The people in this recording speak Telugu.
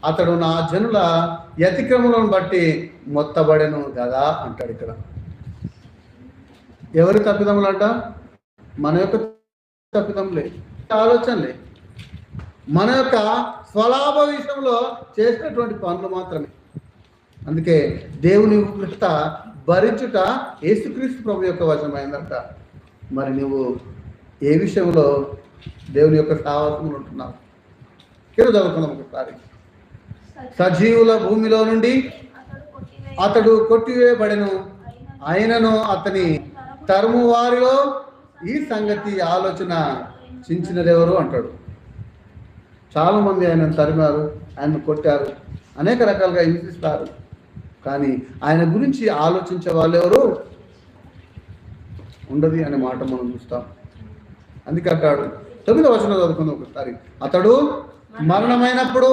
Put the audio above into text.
అతడు నా జనుల అతిక్రమలను బట్టి మొత్తబడెను కదా అంటాడు. ఇక్కడ ఎవరి తప్పిదములంట? మన యొక్క తప్పిదములే, ఆలోచనలే, మన యొక్క స్వలాభ విషయంలో చేసినటువంటి పనులు మాత్రమే. అందుకే దేవుని ఉగ్రత భరించుట యేసుక్రీస్తు ప్రభు యొక్క వశమైందంట. మరి నువ్వు ఏ విషయంలో దేవుని యొక్క సావాసములు ఉంటున్నావు? చదువుకుందాం ఒకసారి. సజీవుల భూమిలో నుండి అతడు కొట్టివేయబడెను, అయినను అతని తరుము వారిలో ఈ సంగతి ఆలోచన చించినదెవరు అంటాడు. చాలామంది ఆయనను తరిమారు, ఆయనను కొట్టారు, అనేక రకాలుగా హింసిస్తారు, కానీ ఆయన గురించి ఆలోచించే వాళ్ళు ఎవరు ఉండదు అనే మాట మనం చూస్తాం. అందుకే అంటాడు 9వ వచనం చదువుకుందాం ఒకసారి. అతడు మరణమైనప్పుడు